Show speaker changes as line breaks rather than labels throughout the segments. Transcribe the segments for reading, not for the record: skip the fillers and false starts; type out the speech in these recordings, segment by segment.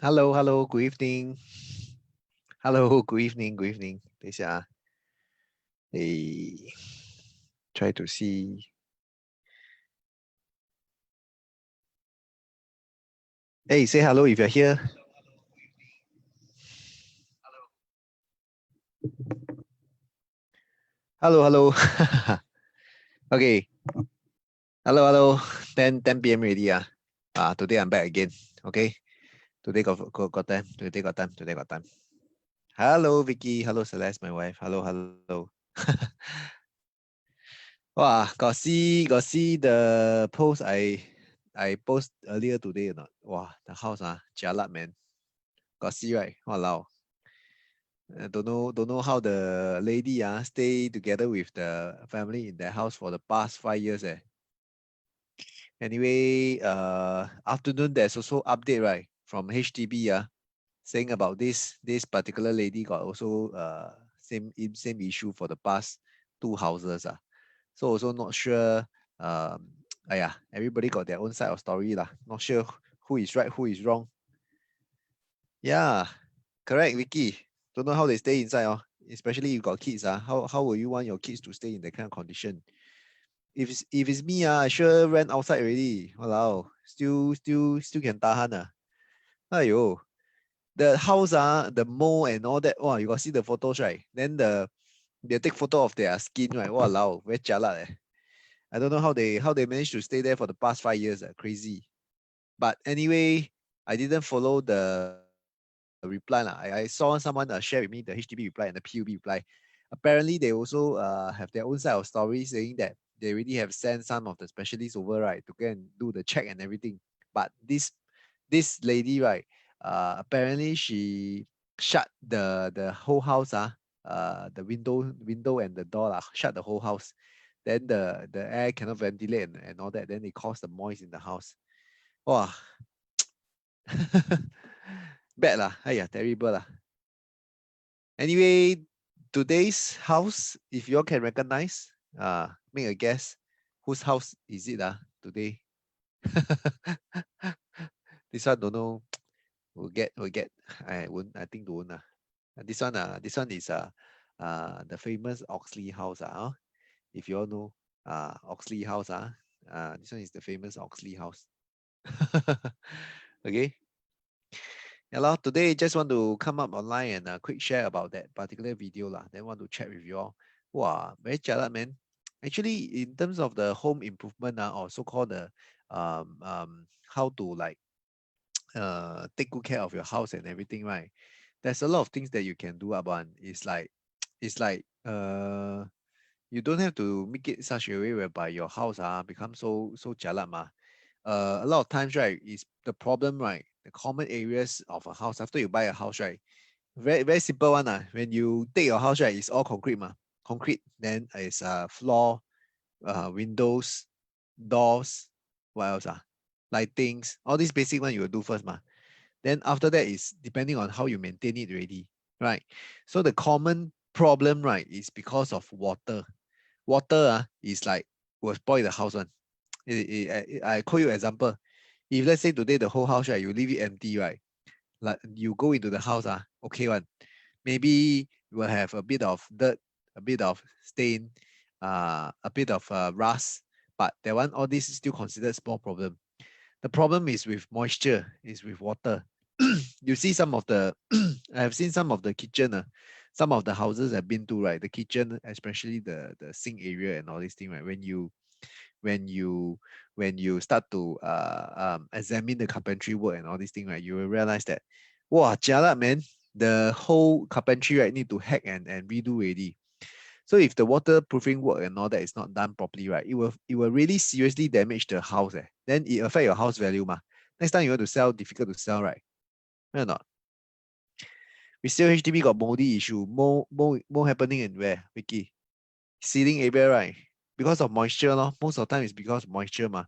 Hello, hello, good evening. Hello, good evening, good evening. 等一下啊，诶，try to see. Hey, say hello if you're here. Hello, hello. Okay. Hello, hello. 10 p.m. already. Today I'm back again. Okay. Today got time. Today got time. Today got time. Hello, Vicky. Hello, Celeste, my wife. Hello, hello. Wow, got see the post I post earlier today or not? Wow, the house jialat man. Got see right? Walao. Don't know how the lady stay together with the family in their house for the past 5 years. Anyway, afternoon there's also update right from HDB saying about this particular lady got also same issue for the past two houses. So also not sure. Everybody got their own side of story lah. Not sure who is right, who is wrong. Yeah, correct, Vicky. Don't know how they stay inside. Especially if you got kids. How will you want your kids to stay in that kind of condition? If it's me, I sure rent outside already. Walao, still can tahan. Aiyo, the house the mold and all that. Wow, you got see the photos, right? Then they take photo of their skin, right? Walao, very jialat. I don't know how they managed to stay there for the past 5 years. Crazy. But anyway, I didn't follow the reply lah. I saw someone share with me the HDB reply and the PUB reply. Apparently, they also have their own side of story saying that they already have sent some of the specialists over, right, to go and do the check and everything. But this lady, right, apparently she shut the whole house, the window and the door shut the whole house. Then the air cannot ventilate and all that. Then it caused the moist in the house. Wow. Bad lah. Terrible lah. Anyway, today's house, if you all can recognize, make a guess. Whose house is it today? This one don't know. We'll get. I think don't This one is the famous Oxley house if you all know Oxley house this one is the famous Oxley house. Okay. Hello, today just want to come up online and quick share about that particular video lah. Then want to chat with you all. Wow, very jialat, man. Actually, in terms of the home improvement or so-called the how to like take good care of your house and everything, right? There's a lot of things that you can do, Aban. It's like it's like you don't have to make it such a way whereby your house become so jialat ma. A lot of times, right, is the problem, right? The common areas of a house after you buy a house, right? Very very simple one. When you take your house, right, it's all concrete ma. Concrete, then it's floor, windows, doors, what else? Lightings, all these basic one you will do first ma. Then after that is depending on how you maintain it already, right? So the common problem, right, is because of water. Water is like will spoil the house one. I call you example. If let's say today the whole house, right, you leave it empty, right? Like you go into the house, okay one. Maybe you will have a bit of dirt, a bit of stain, a bit of rust, but that one, all this is still considered small problem. The problem is with moisture, is with water. You see some of the, I have seen some of the kitchen, some of the houses I've been to, right? The kitchen, especially the sink area and all these things, right? When you when you start to examine the carpentry work and all these things, right, you will realize that, wow, jialat, man, the whole carpentry, right, need to hack and redo already. So if the waterproofing work and all that is not done properly, right, it will really seriously damage the house. Then it affect your house value ma. Next time you want to sell, difficult to sell, right? Right or not? We still HDB got moldy issue. Mold happening in where, Vicky? Ceiling area, right? Because of moisture, most of the time it's because of moisture ma.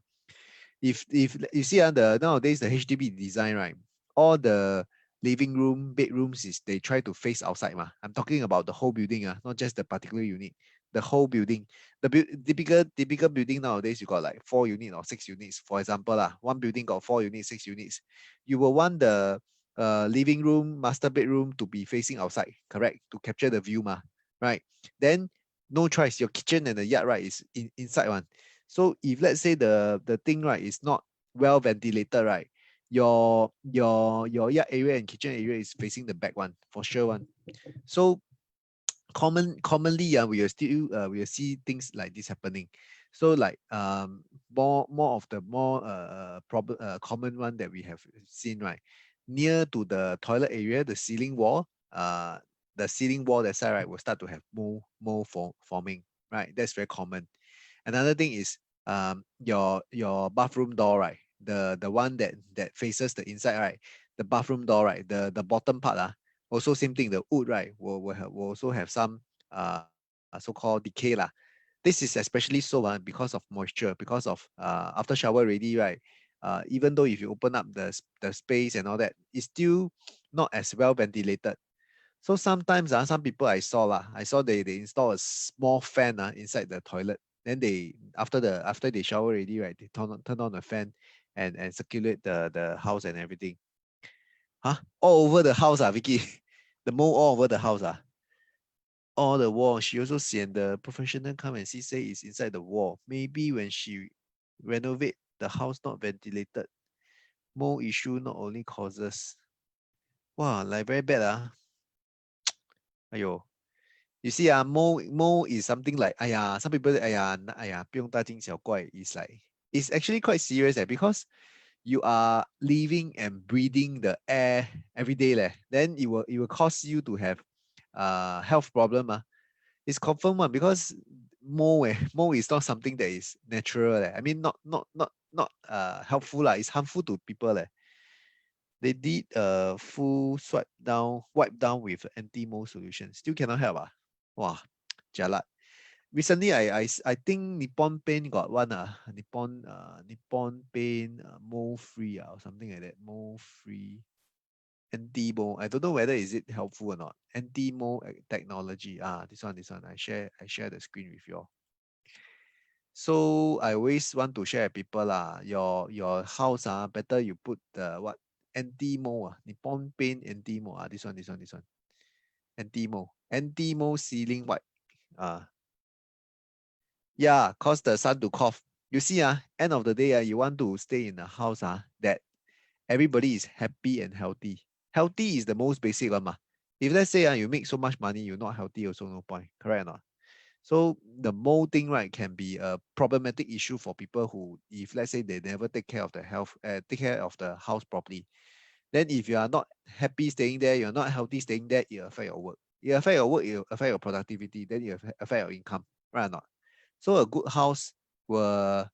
If you see the nowadays the HDB design, right? All the living room, bedrooms is they try to face outside ma. I'm talking about the whole building, not just the particular unit. The whole building. The typical building nowadays, you got like 4 units or 6 units. For example, one building got 4 units, 6 units. You will want living room, master bedroom to be facing outside, correct? To capture the view, right? Then no choice, your kitchen and the yard, right, is inside one. So if let's say the thing, right, is not well ventilated, right, your yard area and kitchen area is facing the back one for sure one. So commonly, we will see things like this happening. So like more of the more problem common one that we have seen, right, near to the toilet area, the ceiling wall that side, right, will start to have forming, right. That's very common. Another thing is your bathroom door, right, the one that faces the inside, right, the bathroom door, right, the bottom part, also same thing, the wood, right, will also have some so-called decay lah. This is especially so because of moisture, because of after shower already, right, even though if you open up the space and all that, it's still not as well ventilated. So sometimes some people I saw they install a small fan inside the toilet. Then they after they shower already, right, they turn on the fan and circulate the house and everything. Huh? All over the house, Vicky. The mold all over the house, all the wall. She also seen the professional come and see, say it's inside the wall. Maybe when she renovate the house not ventilated, mold issue not only causes. Wow, like very bad Ayo. You see, mold is something like, some people say, 不用大惊小怪. It's like, it's actually quite serious because you are living and breathing the air every day leh. Then it will cause you to have health problem. It's confirmed one because mold is not something that is natural leh. I mean, not helpful lah. It's harmful to people leh. They did a full wipe down with anti-mold solution. Still cannot help Wow, jialat. Recently, I think Nippon Paint got one Nippon Paint mold free or something like that. Mold free anti-mold. I don't know whether is it helpful or not. Anti-mold technology. This one. I share the screen with you all. So I always want to share with people your house better you put the what anti-mold Nippon Paint anti-mold this one anti-mold ceiling white yeah, cause the sun to cough. You see end of the day you want to stay in a house that everybody is happy and healthy. Healthy is the most basic one If let's say you make so much money, you're not healthy also no point, correct or not? So the mold thing, right, can be a problematic issue for people who, if let's say they never take care of the take care of the house properly. Then if you are not happy staying there, you're not healthy staying there, it affect your work. It affect your work, it affect your productivity, then it affect your income, right or not? So a good house will,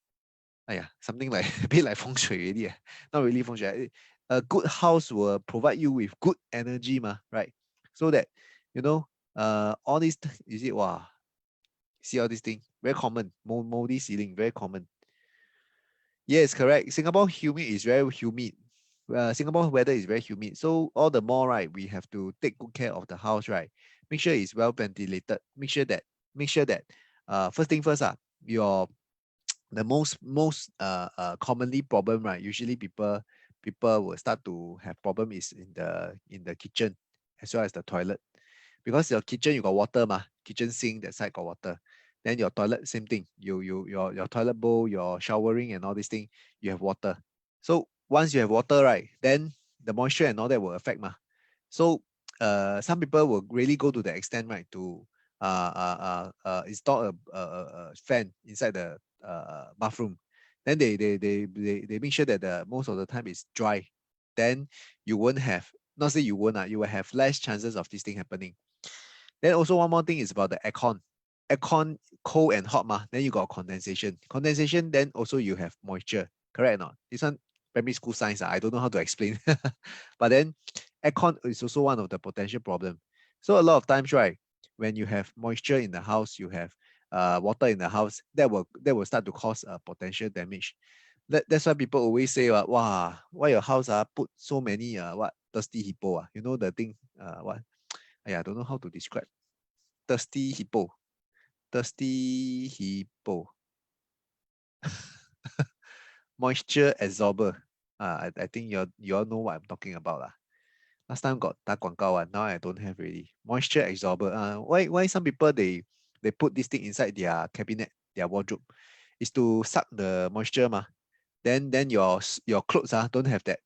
something like a bit like feng shui already. Not really feng shui. A good house will provide you with good energy, right? So that, you know, all these, you see, wow, see all these things, very common. Moldy ceiling, very common. Yes, correct. Singapore humid is very humid. Singapore weather is very humid. So all the more, right, we have to take good care of the house, right? Make sure it's well ventilated. Make sure that first thing first, your the most commonly problem, right? Usually people will start to have problem is in the kitchen as well as the toilet. Because your kitchen you got water kitchen sink that side got water. Then your toilet same thing. Your toilet bowl, your showering and all these things, you have water. So once you have water, right, then the moisture and all that will affect So some people will really go to the extent, right, to install a fan inside the bathroom. Then they make sure that the most of the time is dry. Then you won't have, not say you won't, you will have less chances of this thing happening. Then also one more thing is about the aircon. Aircon cold and hot then you got condensation. Condensation, then also you have moisture. Correct or not? This one primary school science. I don't know how to explain. But then aircon is also one of the potential problem. So a lot of times, right, when you have moisture in the house, you have water in the house, that will start to cause potential damage. That's why people always say, wow, why your house put so many what thirsty hippo you know the thing what I don't know how to describe. Thirsty hippo. Thirsty hippo. Moisture absorber. I think you all know what I'm talking about. Last time got 打广告 one, now I don't have really. Moisture absorber. Why some people they put this thing inside their cabinet, their wardrobe, is to suck the moisture ma. Then your clothes don't have that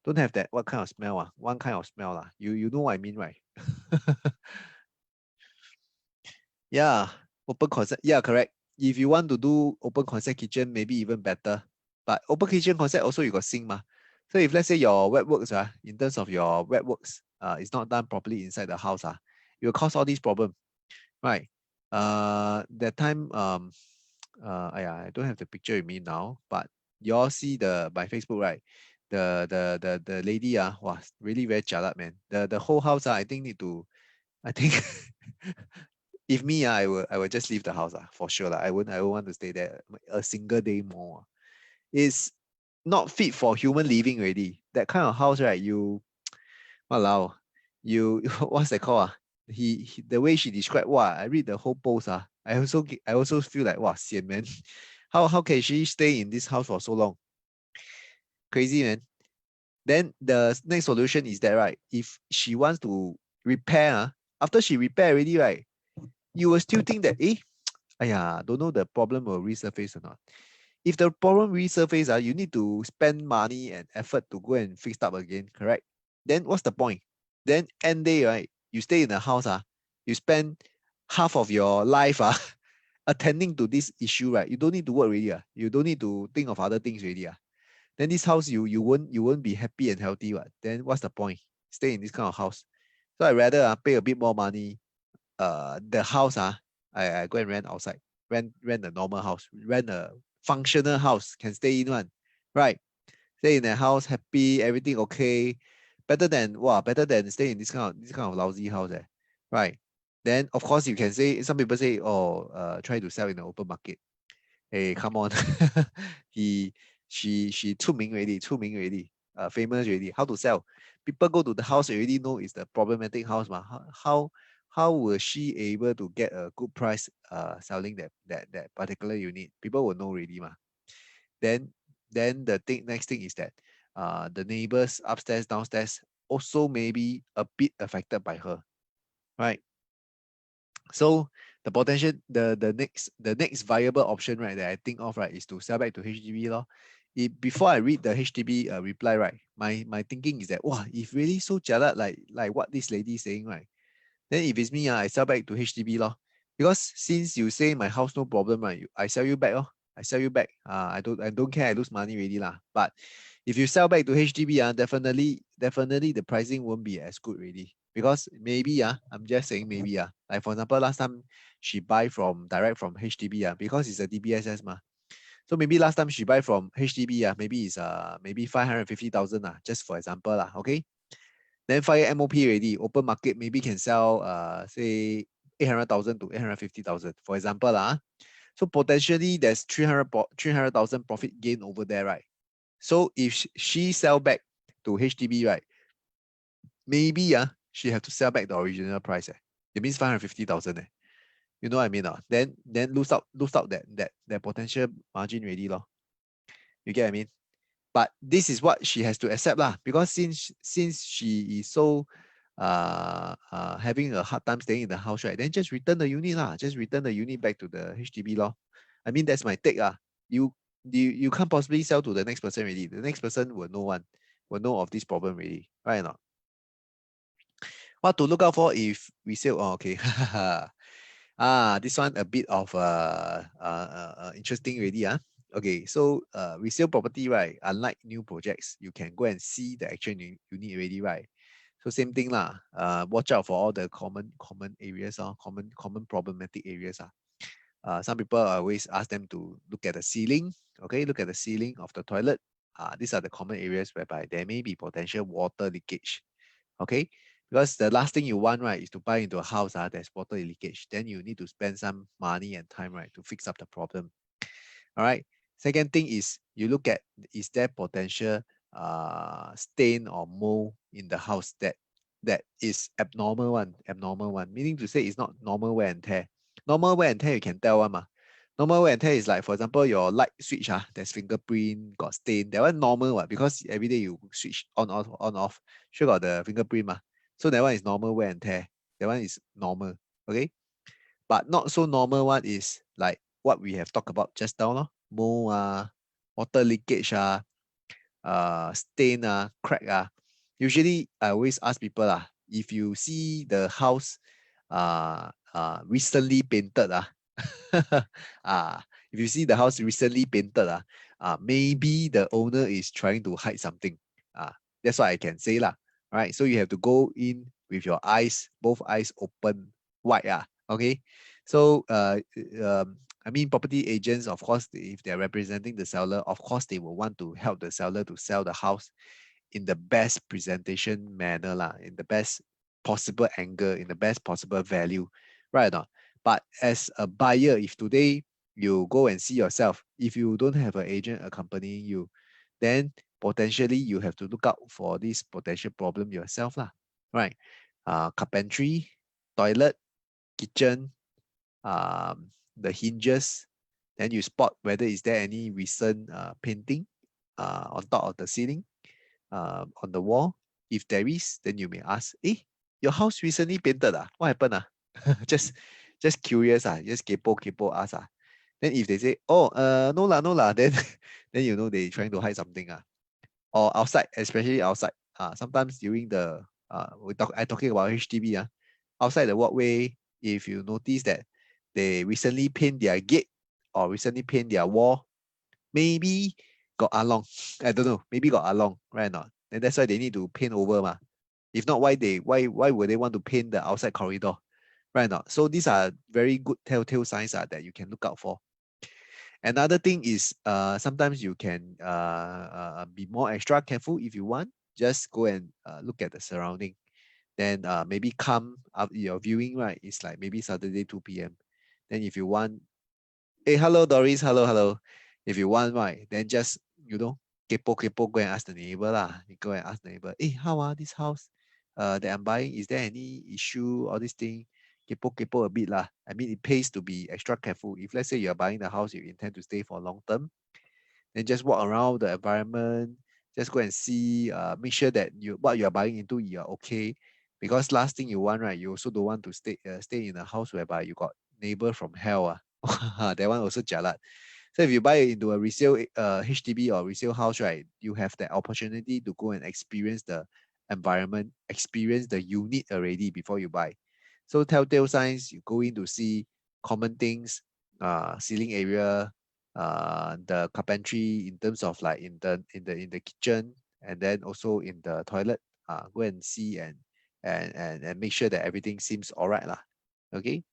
don't have that what kind of smell one kind of smell lah. You know what I mean, right? Yeah, open concept. Yeah, correct. If you want to do open concept kitchen, maybe even better. But open kitchen concept also you got sink ma. So if let's say your wet works in terms of your wet works is not done properly inside the house it will cause all these problems, right? That time I don't have the picture with me now, but you all see the by Facebook, right? The lady wow, really very jialat, man. The whole house I think need to I think if me I will just leave the house for sure lah. I won't want to stay there a single day more. It's not fit for human living already. That kind of house, right? Walao, you what's that called? He the way she described, wow, I read the whole post. I also feel like wow, sian man. How can she stay in this house for so long? Crazy man. Then the next solution is that right, if she wants to repair, after she repair already, right, you will still think that don't know the problem will resurface or not. If the problem resurface, you need to spend money and effort to go and fix up again, correct? Then what's the point? Then end day, right? You stay in the house, you spend half of your life attending to this issue, right? You don't need to work already. You don't need to think of other things already. Then this house you won't be happy and healthy. Then what's the point? Stay in this kind of house. So I rather pay a bit more money. The house I go and rent outside. Rent a normal house. Rent a functional house. Can stay in one. Right. Stay in a house, happy, everything okay. Better than stay in this kind of lousy house. Right. Then of course you can say some people say, oh, try to sell in the open market. Hey, come on. he she 出名 already, 出名 already, famous already. How to sell? People go to the house already know it's the problematic house. How will she able to get a good price selling that particular unit? People will know already. Then the next thing is that the neighbors upstairs, downstairs also maybe a bit affected by her. Right. So the potential, the next viable option, right, that I think of, right, is to sell back to HDB law. Before I read the HDB reply, right, my thinking is that wow, if really so jialat like what this lady is saying, right, then if it's me, I sell back to HDB law. Because since you say my house no problem, right, I sell you back. I sell you back. I don't care. I lose money already lah. But if you sell back to HDB, definitely the pricing won't be as good already. Because maybe I'm just saying maybe like for example, last time she buy from direct from HDB because it's a DBSS So maybe last time she buy from HDB maybe it's maybe 550,000 just for example okay. Then fire MOP already, open market maybe can sell say 800,000 to 850,000 for example So potentially there's 300,000 profit gain over there, right? So if she sell back to HDB, right, maybe she have to sell back the original price. It means 550,000. You know what I mean? Then lose out that potential margin already. You get what I mean? But this is what she has to accept because since she is so having a hard time staying in the house, right? Then just return the unit just return the unit back to the HDB I mean that's my take you can't possibly sell to the next person already. The next person will know of this problem already, right or not? What to look out for if we sell? Okay. This one a bit of interesting already. Okay, so resale property, right? Unlike new projects, you can go and see the actual unit already, right? So same thing lah. Watch out for all the common areas, common problematic areas. Some people always ask them to look at the ceiling. Okay, look at the ceiling of the toilet. These are the common areas whereby there may be potential water leakage. Okay, because the last thing you want, right, is to buy into a house there's water leakage. Then you need to spend some money and time, right, to fix up the problem. All right. Second thing is you look at, is there potential stain or mold in the house that is abnormal one, meaning to say it's not normal wear and tear. Normal wear and tear you can tell Normal wear and tear is like, for example, your light switch, there's fingerprint, got stain. That one normal one, because every day you switch on, off, sure got the fingerprint ma. So that one is normal wear and tear. That one is normal, okay? But not so normal one is like what we have talked about just now, no? Mold, water leakage, stain, crack. Usually, I always ask people, if you see the house recently painted, if you see the house recently painted, maybe the owner is trying to hide something. That's what I can say lah. Right. So you have to go in with your eyes, both eyes open wide. Okay. So I mean, property agents, of course, if they're representing the seller, of course, they will want to help the seller to sell the house in the best presentation manner, in the best possible angle, in the best possible value, right or not? But as a buyer, if today you go and see yourself, if you don't have an agent accompanying you, then potentially you have to look out for this potential problem yourself, right? Carpentry, toilet, kitchen, the hinges, then you spot whether is there any recent painting on top of the ceiling, on the wall. If there is, then you may ask, your house recently painted, what happened? Just curious, just kepo ask. Then if they say, oh, no lah, no lah, then then you know they trying to hide something. Or outside, especially outside. Sometimes during the I talking about HDB, outside the walkway, if you notice that they recently paint their gate or recently paint their wall, maybe got along. I don't know. Maybe got along, right or not? And that's why they need to paint over, ma. If not, why would they want to paint the outside corridor, right or not? So these are very good telltale signs that you can look out for. Another thing is sometimes you can be more extra careful if you want. Just go and look at the surrounding. Then maybe come up your viewing, right? It's like maybe Saturday 2 p.m. Then if you want, hey, hello Doris, hello. If you want, right, then just, kepo, go and ask the neighbor lah. You go and ask the neighbor, hey, how this house that I'm buying, is there any issue, all this thing? Kepo a bit lah. I mean, it pays to be extra careful. If let's say you're buying the house, you intend to stay for long term, then just walk around the environment, just go and see, make sure that what you're buying into, you're okay. Because last thing you want, right, you also don't want to stay in a house whereby you got neighbor from hell. That one also jialat. So if you buy into a resale HDB or resale house, right, you have the opportunity to go and experience the environment, experience the unit already before you buy. So telltale signs, you go in to see common things, ceiling area, the carpentry in terms of like in the kitchen, and then also in the toilet. Go and see and make sure that everything seems all right lah. Okay.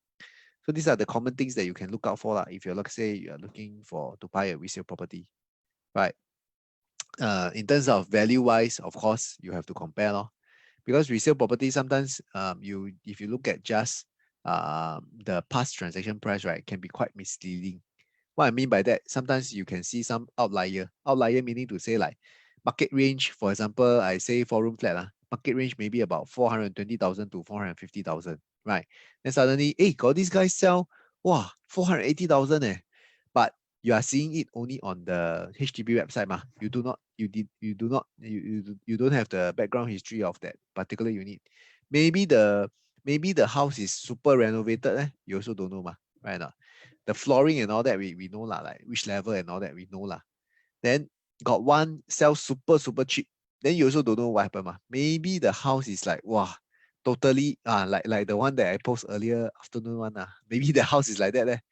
So these are the common things that you can look out for lah, if you're, like, say, you're looking to buy a resale property, right? In terms of value wise, of course, you have to compare lor. Because resale property sometimes, if you look at just the past transaction price, right, can be quite misleading. What I mean by that, sometimes you can see some outlier. Outlier meaning to say like market range. For example, I say 4-room flat, market range maybe about 420,000 to 450,000, right? Then suddenly, got this guy sell, 480,000 But you are seeing it only on the HDB website, You don't have the background history of that particular unit. Maybe the house is super renovated, You also don't know, right or not? The flooring and all that, we know lah, like which level and all that we know lah. Then got one sell super cheap. Then you also don't know what happened. Maybe the house is like, totally like the one that I post earlier afternoon one. Maybe the house is like that.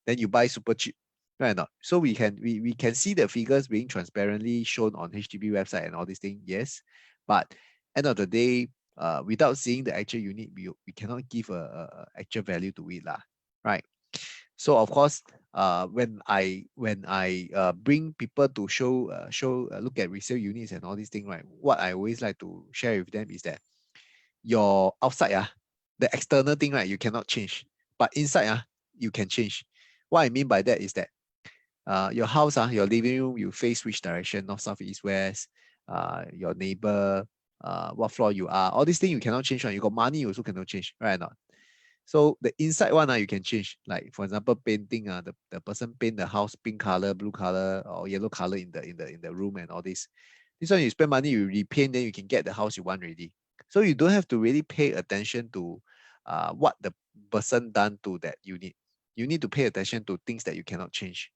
Then you buy super cheap. Right or not? So we can see the figures being transparently shown on HDB website and all these things, yes. But end of the day, without seeing the actual unit, we cannot give a actual value to it lah, right? So of course, when I bring people to look at resale units and all these things, right? What I always like to share with them is that your outside, the external thing, right, you cannot change, but inside, you can change. What I mean by that is that your house, your living room, you face which direction, north, south, east, west, your neighbor, what floor you are, all these things you cannot change. Right? You got money, you also cannot change, right or not? So the inside one, you can change. Like for example, painting, the person paint the house pink color, blue color, or yellow color in the room and all this. This one you spend money, you repaint, then you can get the house you want already. So you don't have to really pay attention to what the person done to that unit. You need to pay attention to things that you cannot change.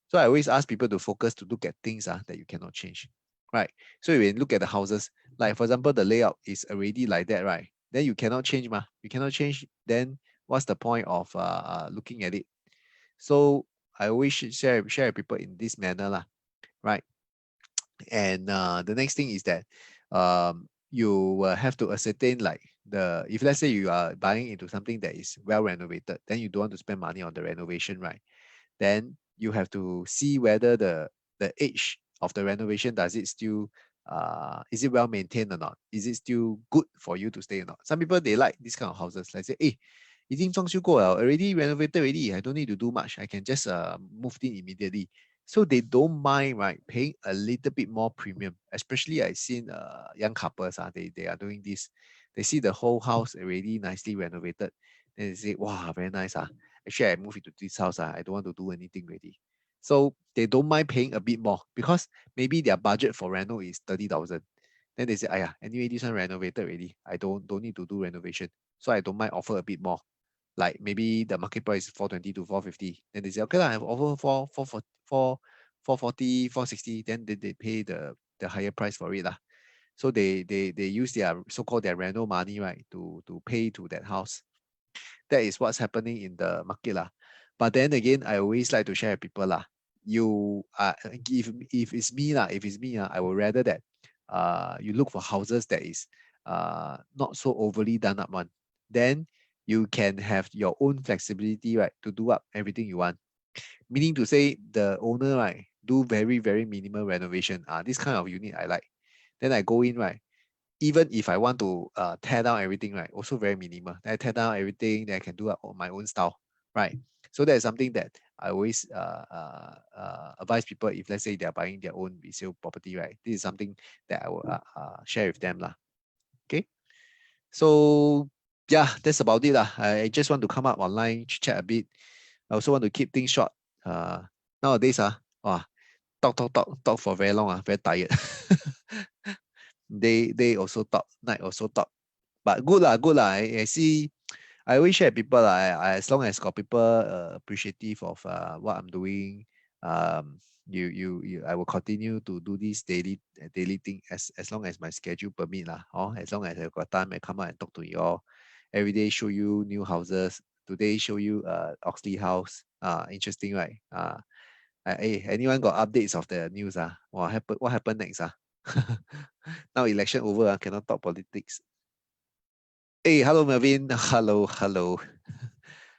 So I always ask people to focus to look at things that you cannot change, right? So when you look at the houses, like for example, the layout is already like that, right? Then you cannot change, you cannot change. Then what's the point of looking at it? So I always should share with people in this manner, lah, right? And the next thing is that you will have to ascertain like if let's say you are buying into something that is well renovated, then you don't want to spend money on the renovation, right? Then you have to see whether the age of the renovation, does it still is it well maintained or not? Is it still good for you to stay or not? Some people they like this kind of houses, like say, hey, 已经装修过了 already renovated already, I don't need to do much, I can just move in immediately. So they don't mind, right, paying a little bit more premium. Especially I seen young couples, they are doing this. They see the whole house already nicely renovated. Then they say, wow, very nice. Actually, I move into this house. I don't want to do anything already. So they don't mind paying a bit more because maybe their budget for reno is 30,000. Then they say, anyway, this one renovated already. I don't need to do renovation. So I don't mind offer a bit more. Like maybe the market price is 420 to 450. Then they say, okay, I have offer for 440, 460. Then they pay the higher price for it. So they use their so-called their reno money, right, to pay to that house. That is what's happening in the market lah. But then again, I always like to share with people lah. You if it's me lah, I would rather that you look for houses that is not so overly done up one. Then you can have your own flexibility, right, to do up everything you want. Meaning to say the owner, right, do very, very minimal renovation. This kind of unit I like. Then I go in, right, even if I want to tear down everything, right, also very minimal. Then I tear down everything, then I can do it on my own style, right? So that is something that I always advise people if let's say they're buying their own resale property, right? This is something that I will share with them lah. Okay, so yeah, that's about it lah. I just want to come up online, chat a bit. I also want to keep things short. Nowadays, talk for very long, very tired. They also talk, night also talk. But good lah, good lah. I see. I always share with people lah. As long as got people appreciative of what I'm doing, I will continue to do this daily thing as long as my schedule permit lah. As long as I've got time, I come out and talk to you all. Every day show you new houses. Today show you Oxley House. Interesting, right? Hey, anyone got updates of the news? What happened next? Now election over, cannot talk politics. Hey, hello Melvin. Hello.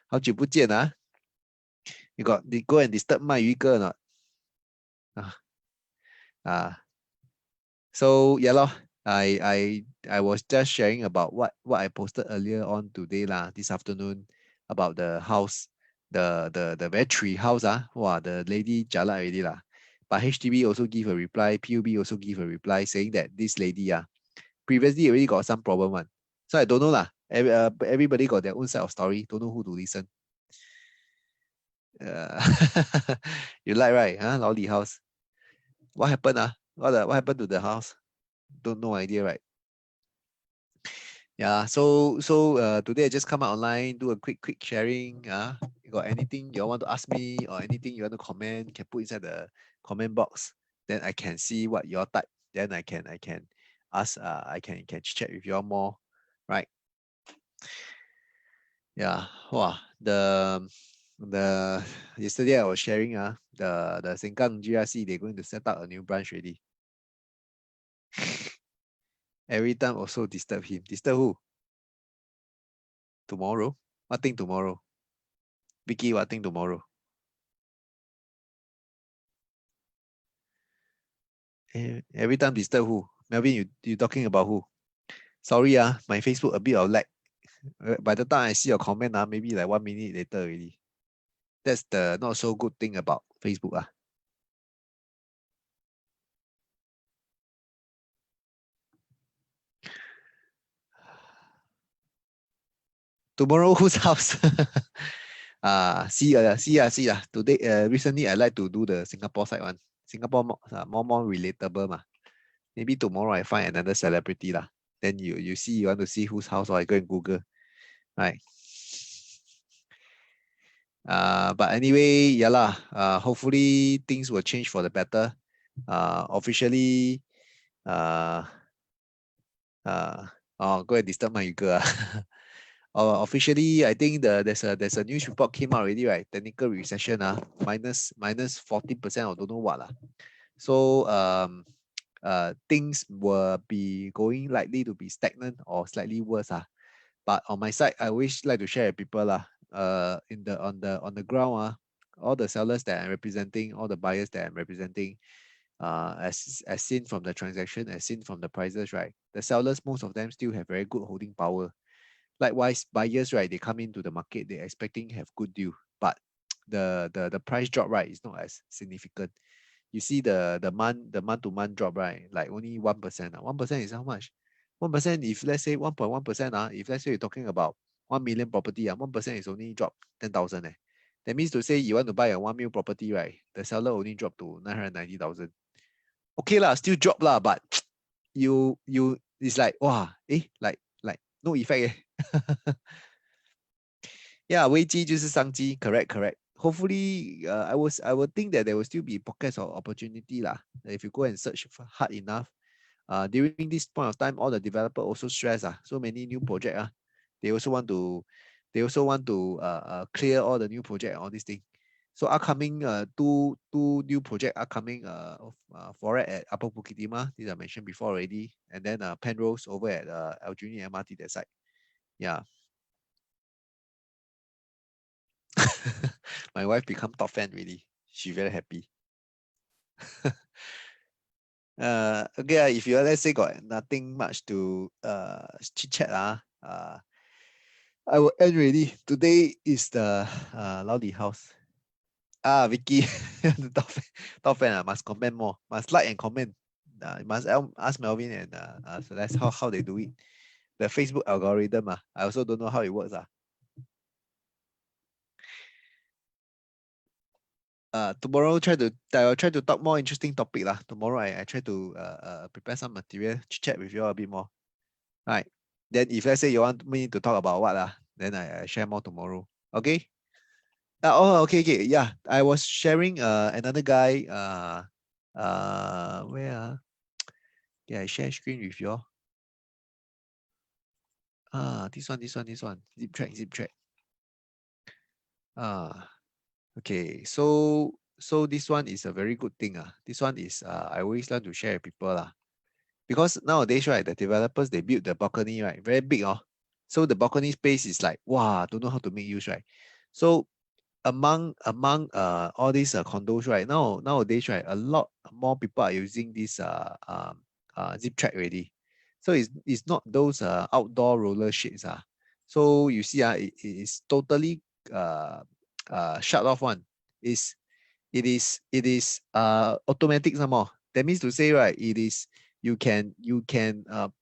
好久不见 You go and disturb 卖鱼哥 or not? So yeah lor. I was just sharing about what I posted earlier on today this afternoon about the house, the very tree house the lady jialat already lah. But HDB also give a reply, PUB also give a reply saying that this lady previously already got some problem one. So I don't know lah. Everybody got their own set of story. Don't know who to listen. You like right? Laoli house. What happened? What happened to the house? Don't no idea, right? Yeah. So today I just come out online, do a quick sharing. You got anything you want to ask me or anything you want to comment? Can put inside the comment box. Then I can see what your type. Then I can ask. I can chat with you all more, right? Yeah. Wow. The yesterday I was sharing the Sengkang GRC, they're going to set up a new branch already. Every time also disturb him. Disturb who? Tomorrow? What thing tomorrow? Vicky, what thing tomorrow? Every time disturb who? Melvin, you talking about who? Sorry, my Facebook a bit of lag. By the time I see your comment, maybe like 1 minute later already. That's the not so good thing about Facebook. Tomorrow whose house? See lah. Today, recently I like to do the Singapore side one. Singapore more relatable ma. Maybe tomorrow I find another celebrity lah. Then you see you want to see whose house, or I go and Google. Right. But anyway, yeah lah. Hopefully things will change for the better. Officially, go and disturb my girl. Officially, I think there's a news report came out already, right? Technical recession, minus 14% or don't know what lah. So things will be going likely to be stagnant or slightly worse. But on my side, I always like to share with people on the ground, all the sellers that I'm representing, all the buyers that I'm representing, as seen from the transaction, as seen from the prices, right? The sellers, most of them still have very good holding power. Likewise, buyers, right, they come into the market, they're expecting have good deal, but the price drop, right, is not as significant. You see the month to month drop, right, like only 1%. 1% is how much? 1%, if let's say 1.1%, if let's say you're talking about 1 million property, 1% is only drop 10,000. That means to say you want to buy a 1 million property, right, the seller only drop to 990,000. Okay lah, still drop lah, but you it's like wow, like no effect. Yeah, 危机就是商机 correct. Hopefully, I would think that there will still be pockets of opportunity lah. If you go and search hard enough. During this point of time, all the developer also stress so many new project they also want to clear all the new project, all these things. So upcoming two new project upcoming for it at Upper Bukit Timah, these I mentioned before already, and then Penrose over at Aljunied MRT that side. Yeah. My wife become top fan really. She very happy. Okay, if you let's say got nothing much to chit chat I will end already. Today is the Laudi house. Vicky, the top fan must comment more, must like and comment. Must ask Melvin and so that's how they do it. The Facebook algorithm I also don't know how it works Tomorrow I will try to talk more interesting topic lah. Tomorrow I try to prepare some material, chat with you all a bit more. Right. Then if let's say you want me to talk about what then I share more tomorrow. Okay. Okay. Yeah, I was sharing another guy. Where yeah, I share screen with you all. This one. Zip track. Okay. So this one is a very good thing. This one is I always like to share with people because nowadays, right, the developers they build the balcony, right, very big. So the balcony space is like, wow, don't know how to make use, right? So among all these condos, right, nowadays, right, a lot more people are using this zip track already. So it's not those outdoor roller shades. So you see it is totally shut off one. It is automatic some more. That means to say, right, it is you can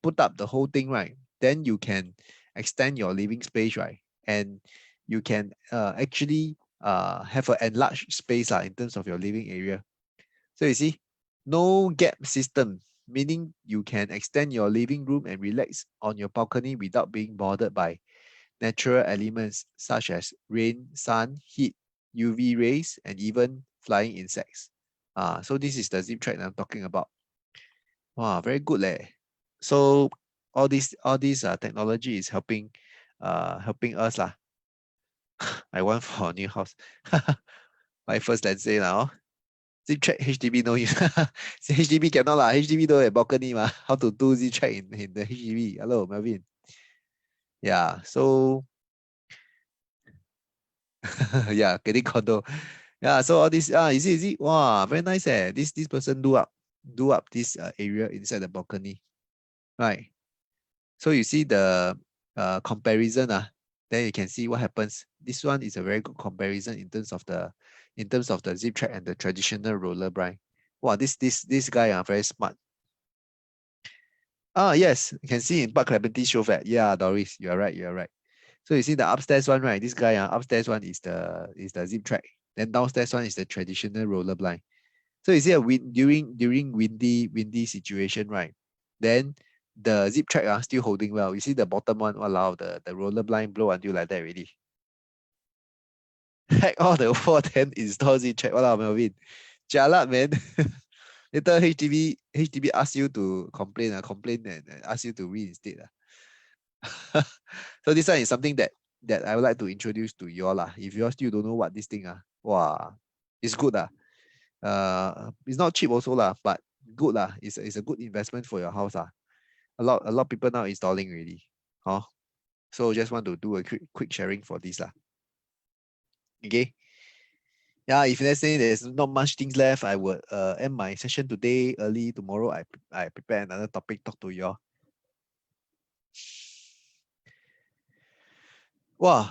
put up the whole thing, right? Then you can extend your living space, right? And you can actually have an enlarged space in terms of your living area. So you see, no gap system, meaning you can extend your living room and relax on your balcony without being bothered by natural elements such as rain, sun, heat, UV rays, and even flying insects. So this is the zip track that I'm talking about. Wow, very good leh. So all this technology is helping us lah. I want for a new house. My first, let's say now. Zip track HDB no use. HDB cannot lah. HDB don't have balcony ma. How to do zip track in the HDB? Hello, Melvin. Yeah, so yeah, getting condo. Yeah, so all this you see, wow, very nice This person do up this area inside the balcony, right? So you see the comparison then you can see what happens. This one is a very good comparison in terms of the zip track and the traditional roller blind. Wow, this guy very smart. Yes, you can see in Park Clementi show that. Yeah, Doris, you are right. So you see the upstairs one, right? This guy, upstairs one is the zip track. Then downstairs one is the traditional roller blind. So you see during windy situation, right? Then the zip track are still holding well. You see the bottom one, allow the roller blind blow until like that already. Hack all the wall, then install zip track. Walao, Melvin. Jialat, man. Later HDB ask you to complain and ask you to reinstate. So this one is something that I would like to introduce to you all lah. If you all still don't know what this thing wow, it's good it's not cheap also lah, but good lah. It's a good investment for your house A lot of people now installing already. So just want to do a quick sharing for this lah. Okay. Yeah, if let's say there's not much things left, I would end my session today early. Tomorrow I prepare another topic, talk to you all. Wow,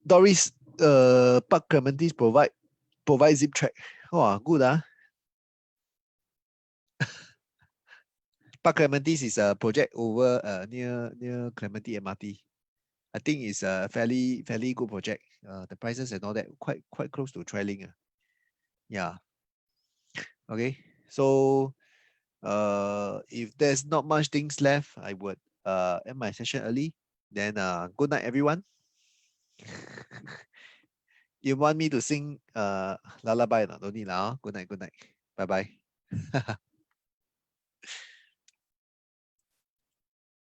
Doris, Park Clementes provide zip track. Wow, good Park Clementes is a project over near Clementi MRT. I think it's a fairly good project. The prices and all that quite close to trailing. Yeah. Okay. So if there's not much things left, I would end my session early. Then good night everyone. You want me to sing lullaby? No, don't need now. Good night. Bye bye.